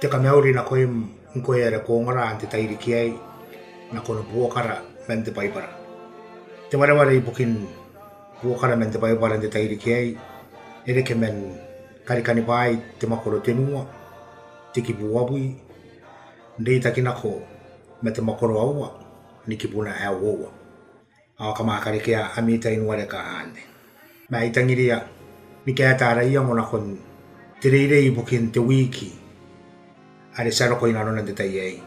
Te ka meuri na koe era kongara ante tairi kiai na kono Buokara men te paipara. Te warawara I pukin Buokara men te paipara ante tairi kiai ere ke men karikani pai te makoro tenua tiki buabui ndei takinako me te makoro aua ni ki puna e aua. Awa ka makarikea amita inuare ka ane. Ma itangiria ni kea tara ia mona kon te reirei pukin te wiki are saro ko ina nona te tai ei.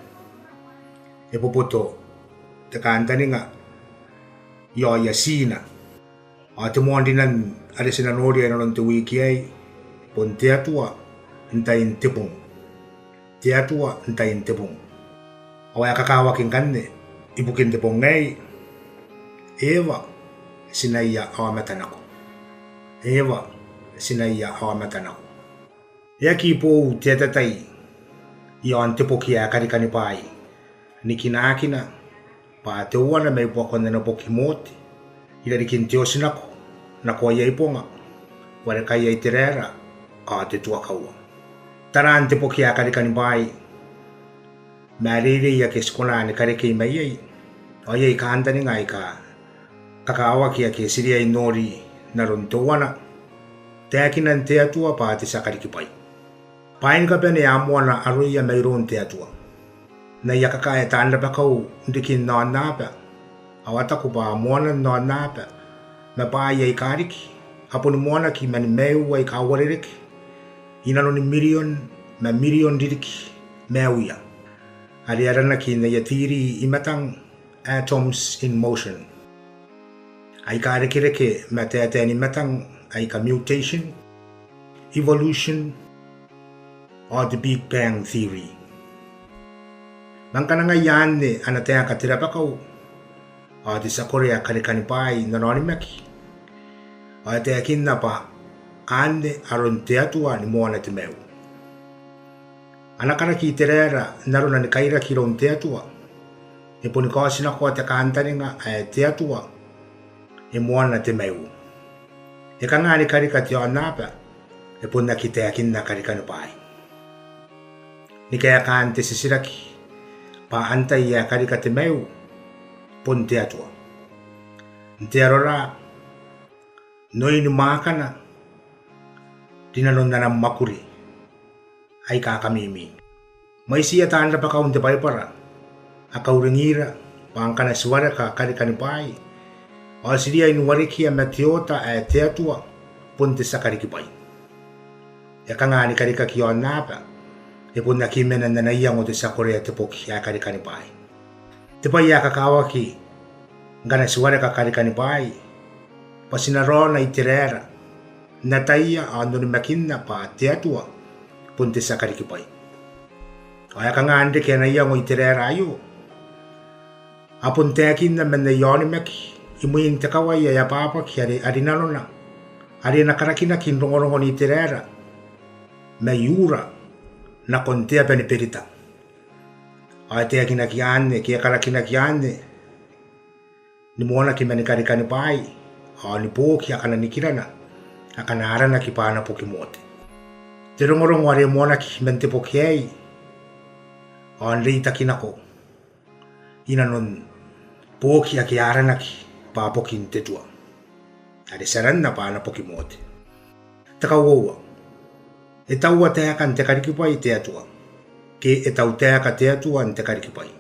E popoto te kantaninga yo ia sina. A te moandinan are sina nori ina non te wiki ei pon te atua ntai in tepung. Te atua ntai in tepung. Awa ya kakawa kinkanne ipukin tepung nei ewa sina ia awa matanako. Ewa sina ia awa matanako. Ea ki pou te atatai Ia an te poki a karikani pai. Ni kinakina pa te uana mei puakone na poki moti. Ira rikin te osinako na koa iei ponga. Ware kai iei te rera a te tuakaua. Tara an te poki a karikani pai. Mea reire ia ke skona ni karike I mai iei. O iei ka antani ngai ka kakaawa kia ke siria I nori na ron te uana. Te akina te atua pa te sakariki pai. Pain ka pene a moana arui ia mei ron te atua. Na ia kaka e tāna pakau ndikin nā nāpa. Awata ko pa moana nā nāpa. Me pā iei kāriki. Haponi moana ki mani meu ai ka waririki. Ina no ni million diriki meu ia. Ari arana ki na ia tiri imatang atoms in motion. Ai kāriki reke me te ate ni matang ai ka mutation, evolution, or the Big Bang Theory. Nang kananga yane ana te aka tira pakau o te sakore a karikani pai na noni maki. O te akinna pa ane aron te atua ni moana te meu. Anakara ki te rera naruna ni kaira ki ron te atua. E poni kaosina ko te kaantaninga e te atua e moana te meu. E ka ngani karika te o napa e pona ki te akinna karikani pai. Ni kaya kaan te sisiraki pa anta ia karika te meu pon te atua. Te arora noi ni makana dina nondana makuri ai ka kamimi. Mai sia tanda pa kaun te paipara a kauringira pa angkana suara ka karika ni pai. O siria inu wariki a matiota e te atua pon te sakariki pai. E ka ngani karika ki o napa e puna ki mena na iang o te sakore te poki a karikani pai. Te pai a kakawa ki ngana suare ka karikani pai. Pasina rona I te rera na taia a noni makinna pa te atua pun te sakariki pai. O a ka ngande ke na iang o I te rera ayo. A pun te akinna mena ioni maki I muin te kawai a papa ki ari nanona. Ari na karakina ki rongorongo ni te rera. Me yura na kontea pene perita. A te akina ki ane, ki a karakina ki ane. Ni moana ki mani karikani pai. A ni pō ki a kana nikirana. A kana arana ki pāna poki mote. Te rongorongo are moana ki men te poki ei. A ni reita kinako. Ina non pō ki a ki arana ki pā poki te tua. Are sarana pāna poki mote. Taka uoua. E taua te aka te karikipai te atua. Ke e tau te aka te atua te karikipai.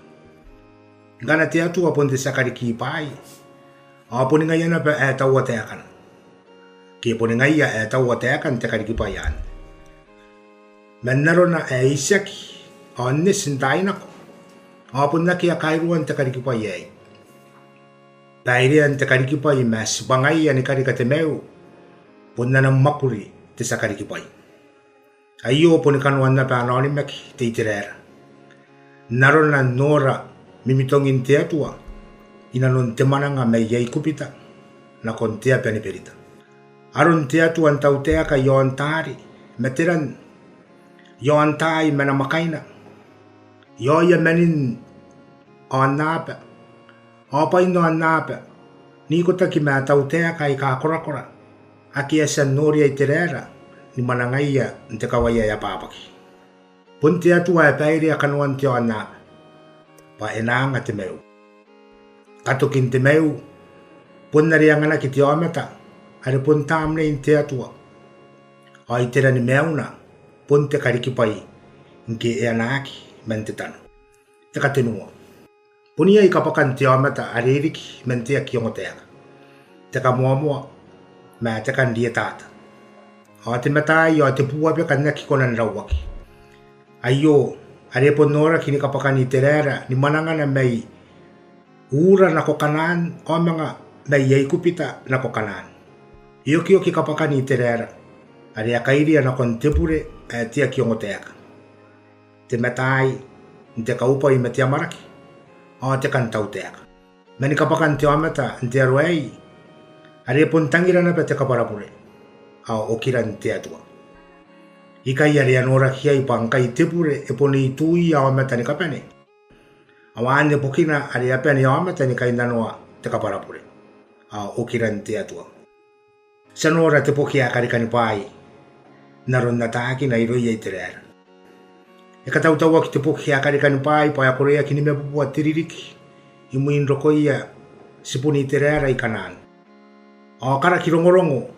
Ngana te atua pon te sakariki pai. A poni ngai ana pa e taua te aka. Ke poni ngai e taua te aka te karikipai an. Menarona e isaki. A nesin tainako. A poni ki a kairuan te karikipai ei. Pairean te karikipai me sipangai ani karika te meu. Pona na makuri te sakarikipai. Aio poni kanu ana pa noni maki te iterera. Narona nora mimitongin te atua. ina non te mananga me yei kupita na kon tea pene perita. Aron tea tuan tau tea ka yon tari, meteran yon tai mena makaina, yo ya menin on napa, opa ino on napa, ni kota ki mea tau tea ka i ka korakora, aki esa nori ai terera, ni manangai ya nte kawaya ya papaki. Pun tea tua e pairi a kanuan te on napa, pa enanga te meu. Katokin te meu, pun nariangana ki te omata, are pun tamne in te atua. O i tera ni meuna, pun te karikipai, nke e anaki, men te tano. Te katenua. Punia i kapakan te omata, are iriki, men te aki ongo teaka. Te ka mua, mea te kan lia tata. O te matai o te puape ka neki konan rauwaki. Aio, are ponora ki ni kapakan i terera, ni manangana mei, ura na ko kanan, o mga mei ei kupita na ko kanan. Ioki oki kapakani i terera, are a kairia na kon tepure e tia ki ongo teaka. Te metai, te kaupa i me tia maraki, o te kan tau teaka. Meni kapakan te omata, te aruei, are pontangira na pe te kaparapure, au okiran te atua. Ikai are anora kia i pankai tepure e pone i tui a omata ni kapane. Awane pokina are apene a omata ni kaindanoa te kaparapure, au okiran te atua. Sanora te poki a karikani pai, naron na taaki na iroi ei terera. E katautaua ki te poki a karikani pai, pai a korea ki ni me pupua tiririki, i muin roko ia sipuni i terera i kanan. O kara ki rongorongo,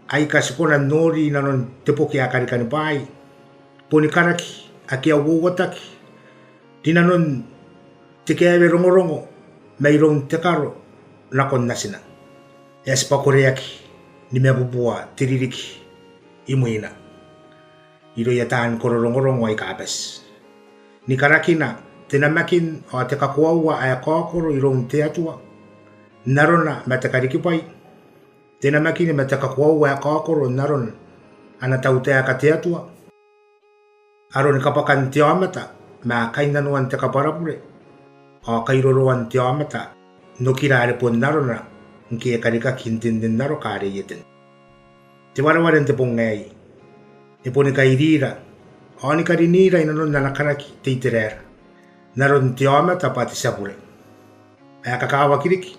ai ka sipona nori naron te poki a karikani pai, poni karaki a kia wawataki, di nanon te keawe rongorongo, mai rong te karo na kon nasina. E sipa korea ki, ni mea pupua tiririki i muina. Iro ia taan kororongorongo ai kapes. Ni karakina, tena makin o te kakuaua ai kakoro i rong te atua. Narona me te karikipai. Tena makin me te kakuaua ai kakoro naron ana tau te aka te atua. Aro ni kapakan te amata, mea kainanuan te kaparapure. O kairoroan te amata, no kirare pon narona, nke e karika kintindin naro kare yeten. Te warawaren te pongei, e pone ka irira, o ni karinira ina non nanakaraki te iterera, naron te omata pa te sapure. E kakawa kiriki,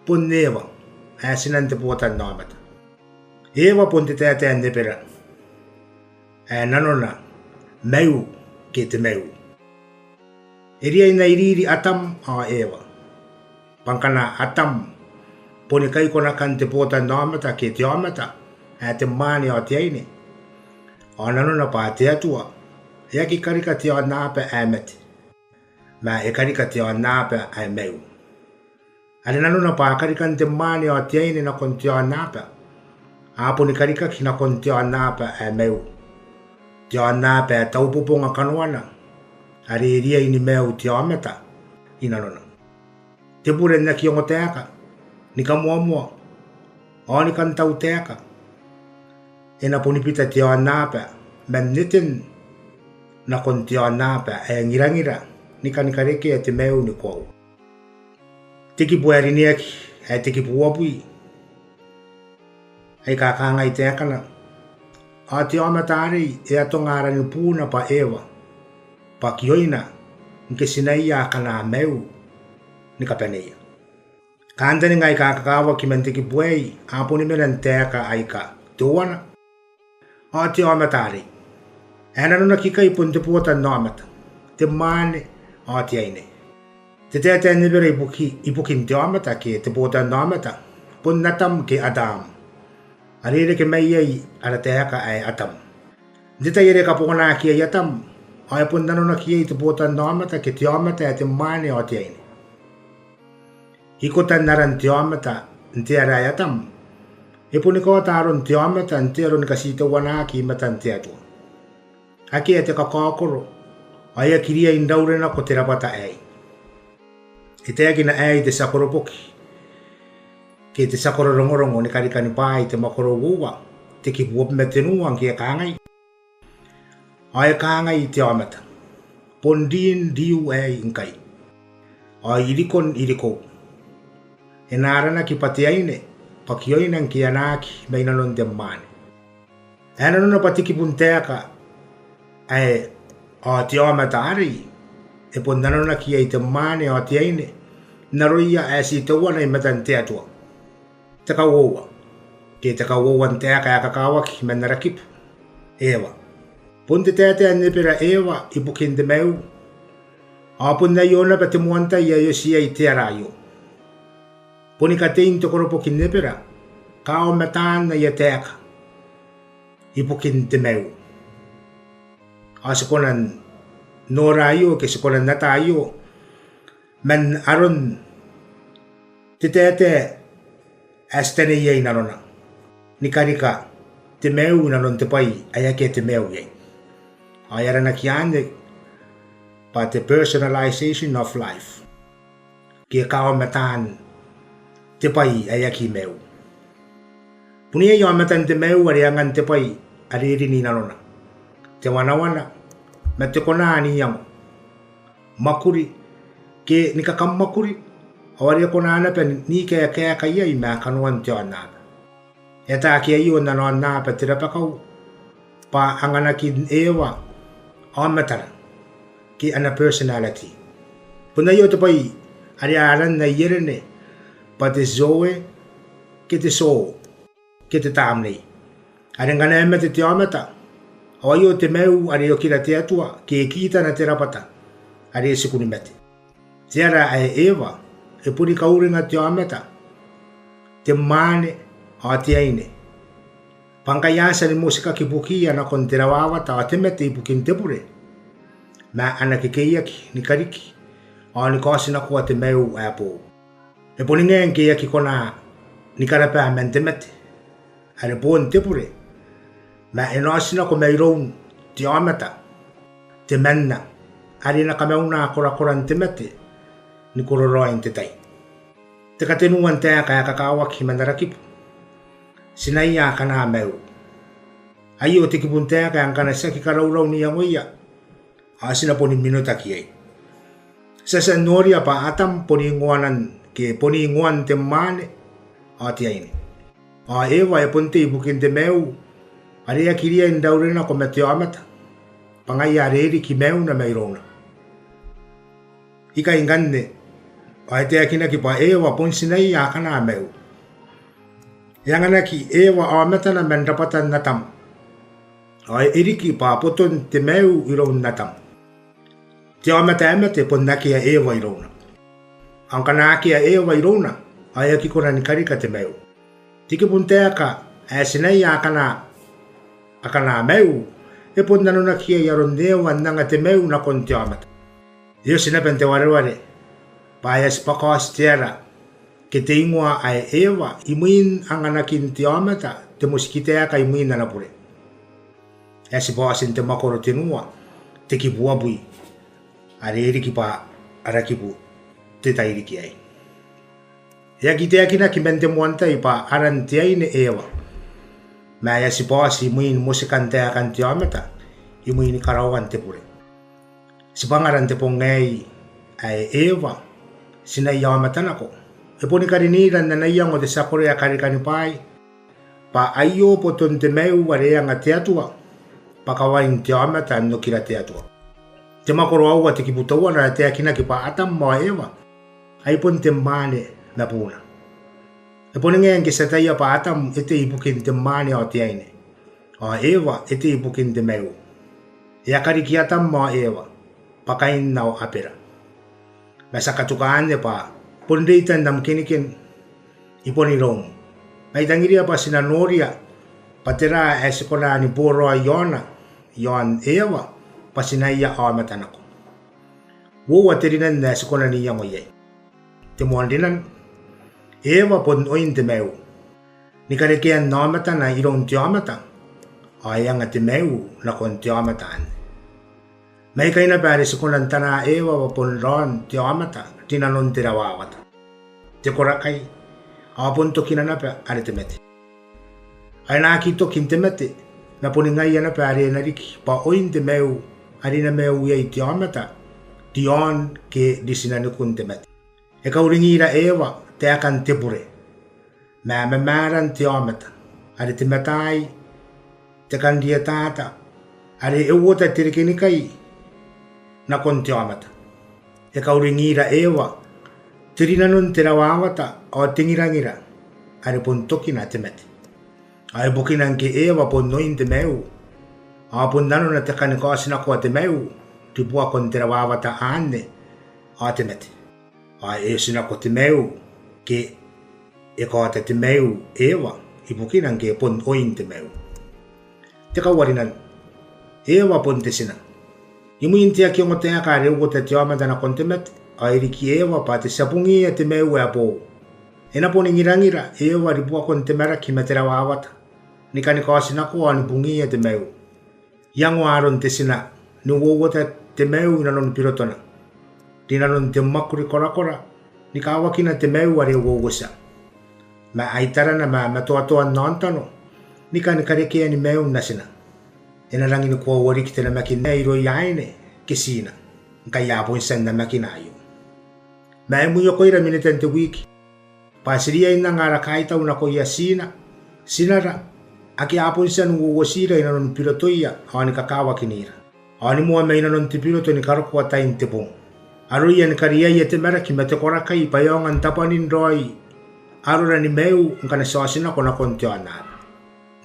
pon newa, e sinan te puatan na omata. Ewa pon te tea nepera, e nanona, meu ke te meu. Eria ina iriri atam a ewa, pankana atam, pone kai kona kan te puatan na omata ke te omata, e te mani o te aine. O nanona pa te atua, ea ki karika te o nāpe e mete. Ma e karika te o nāpe e meu. Ale nanona pa karika te mani o te aine na kon te o nāpe. Apo ni karika ki na kon te o nāpe e meu. Te o nāpe e taupuponga kanuana. Are ria ini meu te o meta. I nanona. Te pure na ki ongo te aka. Ni ka mua. O ni kan tau te aka. E na punipita te o nāpa, men niten na kon te o nāpa e ngirangira ni kanikareke e te meu ni kou. Tiki pueri niaki, e tiki puapui. E kakanga i te akana. A te o matari e atongara ni puna pa ewa. Pa kioina, nke sinai a kana meu ni kapeneia. Kandani ngai kakakawa ki men tiki puei, a puni menan te aka aika tuana. O te o matari. E nanona kika i pun te puata no amata. Te mane o te aine. Te te nivera i pukin te amata ke te puata no amata. Pun natam ke Adam. Arire ke mai ai ara te haka ai Atam. Dita ire ka pukona ki ai Atam. O e pun nanona ki ai te puata no amata ke te amata e te mane o te aine. Hikota naran te amata nte ara ai Atam. E puni ko taron te amata nte aron kasita wana ki matan te atua. Aki e te kakakoro, ai a kiria indaurena ko te rapata ei. E te akina ei te sakoro poki. Ke te sakoro rongorongo ni karikani pai te makoro uwa, te ki puop me te nuang ki e kāngai. Ai kāngai te amata. Pondin diu ei inkai. Ai irikon iriko. E nārana ki patiaine, pakioina ki anaki meina non te mane. E ana nuna patiki punteaka ai o te o matari, e po nanona ki ai te mane o tiaine, naroia e si tauana i matan te atua. Te kauoua, ke te kauoua teaka e kakawaki me narakipu. Ewa, punte te nipira ewa i pukin te meu, a punna iona pa te muanta ia yo si ai te araio. Puni ka tein te koropo ki nipira, ka o matana ia teaka, i pukin te meu. A se konan nora io ke se konan nata io, men aron te astene iei narona. Nikarika te meu naron te pai aya ke te meu iei. Ayarana ki ane pa te personalization of life. Ke kao matan te pai aya ki meu. Punia yo matan te meu ari angan te pai ari ni narona. Te wana me te kona ni yang makuri ke ni ka kam makuri awari kona ana pe ni ke ka ia i ma kanuan te ana e ta ke i ona no na pe te rapakau pa angana ki ewa amatara ki ana personality puna yo te pai ari aran na yerene pa te zoe ke te so ke te tamni ari ngana me te amata o yo te meu ari o kira te atua ke kita na te rapata ari sikuni mete te ara ai ewa e puri kauringa te amata te mane a te aine pangkayasa ni musika ki bukia na kon te rawawa ta te mete i bukin te pure ma ana ke keiaki ni kariki o ni kasi na kua te meu a po e puri ngen keiaki kona ni karapa mente mete ari po te pure ma e no asina ko mai roun te amata te menna ari na kamauna kora te mete ni kororoa te tai te katenuan te ka kakawaki mandarakipu sinai a kana meu ai o te kibuntea ka angana saki karaurau ni angoia asina poni minuta ki ai sasa noria pa atam poni ngoanan ke poni ngoan te mane a te aine a ewa e ponte i bukin te meu Aria kiria in daurena ko me te amata. Pangai a reiri ki meu na mai rona. Ika ingane, ai te akina ki pa ewa ponsinai a kana meu. Yangana ki ewa amata na menrapatan natam. Ai iriki pa poton te meu i rona natam. Te amata amate pon naki a ewa i rona. Angkana aki a ewa i rona, ai aki kona ni karika te meu. Tiki puntea ka, a sinai a kana meu, e pon nanuna kia i aron newa nanga te meu na kon te amata. Io sinapen te wareware, pa e spakas tera, ke te ingoa ai ewa, i muin anganakin te amata, te musikitea ka i muin nanapure. E si pasin te makoro tenua, te ki buabui, a reiri ki pa arakipu, te tairiki ai. Ia ki te akina ki mente muanta i pa aran te aine ewa, ma ia si pasi muin musikan te akan te amata, i muin karawan te pure. Si pangaran te pongei ai ewa, sina i amata nako. E poni kariniran na naiang o te sakore a karikani pai, pa aio poton te meu areanga te atua, pa kawain te amata no kira te atua. Te makoro aua te kiputaua na te akina ki pa atam moa ewa, ai pon te mane na puna. E poni ngen ki sataia pa atam ete i bukin te mane o te aine. O ewa ete i bukin te meu. E akari ki atam mo ewa. Pakain na o apera. Masa katukaan pa ponreitan dam kinikin i poni rong. Mai tangiria pa sinanoria patera e sikona ni puro a yona. Yon ewa pa sinaiya o matanako. Wuwa terinan na sikona ni yango ye. Te muandinan ewa pon oin te meu. Ni karekean na amata na irong te amata. Ayang at te meu na kon te amataan. May kaina pare sa kunan tana ewa wapon ron te amata. Tinanon te rawawata. Te korakay. Apon to kinanapa are te mete. Ay nakito kin te mete. Na poningay na pare na riki. Pa oin te meu. Ari na meu yay te amata. Tion ke disinanukun te mete. E kauringira ewa te akan te pure. Mea me maran te ometa. Are te matai, te kandia tata. Are e uota te rikinikai na kon te ometa. E kauringira ewa te rinanon te rawawata o tingirangira. Are pon tokina te mete. Ai bukinan ke ewa pon noin te meu. A pon nano na te kanikosina ko te meu. Ti bua kon te rawawata ane o te mete. Ai e sina ko te meu ke e ko te meu ewa i bukinan ke pon oin te meu. Te kawarinan ewa pon te sina. Imu intia ki ongo te aka reu ko te ometa na kon te mete. Ai riki ewa pa te sapungi e te meu e apo. Ena poni ngirangira ewa ri bua kon te mera ki me te rawawata. Ni kanikosina ko ani pungi e te meu. Yango aron te sina ni wowota te meu ina non pirotona. Tina non te makuri korakora ni kawakina te meu are wowosa. Ma aitarana ma matoatoa nontano ni kanikareke ni meu nasina. Ena rangi ni kua wariki te na makina iro yaine kisina. Nka yapo insan na makina ayo. Ma emu yoko ira minitente wiki. Pasiria ina ngara kaita una ko ia sinara aki apo insan wowosira ina non pirotoia awani kakawakinira. Awani mua me ina non te piroto ni karokua tain te pong. Arui an karia ia te mera ki me te korakai payongan tapanin roi. Arura ni meu ngana sosina kona konteo anara.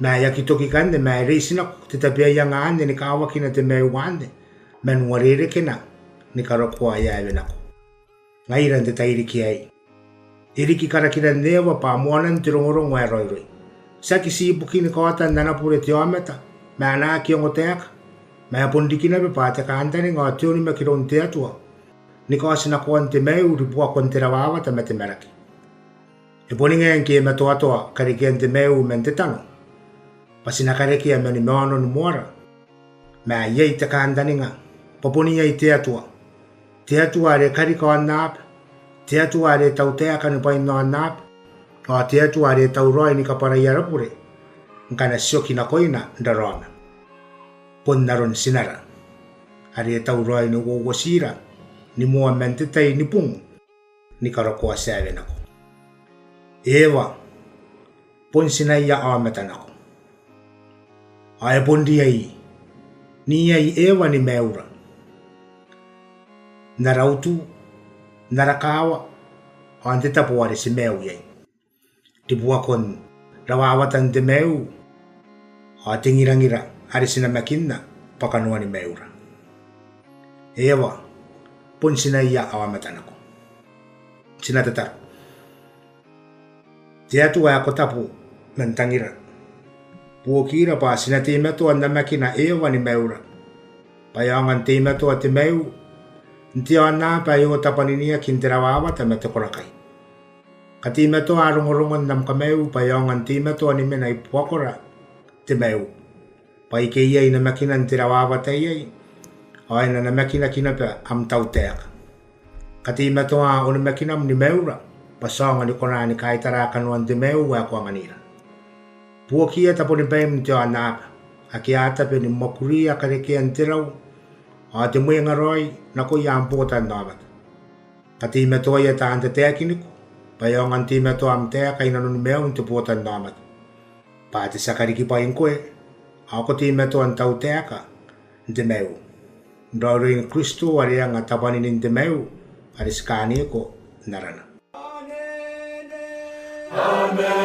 Na ya ki toki kande ma reisina te tapia ia ngane ni kawakina te meu wande. Men warere kena ni karokua ia ewe nako. Ngairan te tairi ki ai. Iriki karakira newa pa moanan te rongorongo e roiroi. Saki si ipuki ni kawata nana pure te ometa. Ma ana ki ongo te aka. Ma apondikina pe pa te kaantani ngā teoni me ki ron te atua. Ni kawasina koan te meu ripua kon te rawawata me te meraki. E poninga enki e me toatoa kariki en te meu men te tano. Pasina kariki e meni meono ni muara. Ma iei te kaantani ngā. Paponinga i te atua. Te atua re karika o nāpe. Te atua re tau te aka ni paino o nāpe. O te atua re tau roi ni kapara i arapure. Nkana sioki na koina ndarona. Pon naron sinara. Are tau roi ni wawasira. Ni mua mentetai ni pung. Ni karakoa sewe nako. Ewa. Pon sina ia ameta nako. Ae pondi ai. Ni ai ewa ni meura. Narautu. Narakawa. O ante tapo ware si meu iai. Ti bua kon rawawatan te meu. O tingirangira. Are sina makina. Pakanua ni meura. Ewa. Pon sina ia awamata nako. Sina tatar. Te atu ai ako tapu mentangira. Buokara pa sina te meto na makina ewa ni meura. Payangan te meto te meu. Nti ana pa yo tapaninia kinterawawa ta meto korakai. Kati meto arungorongon nam kameu payangan te meto ni mena i Buokara te meu. Pai ke ia ina makina nterawawa te iai. Ai na makina kina pe am tau teaka. Kati matoa o na makina ni meura. Pasonga ni kona ni kaitara kanuan te meu wa kwa nganira. Buokia tapo ni pēm te o anapa. Aki ata pe ni mokuri a kareke antirau. O te muenga roi na ko ia ampota ndamat. Kati matoa ia ta ante teakiniku. Payong anti matoa am teaka ina nuni meu te pota ndamat. Pati sakariki pa inkoe. Ako ti matoa antau teaka. Nte meu. Ndoro in Kristo wari ang atapanin in te meu. Ariskani ko narana. Amen.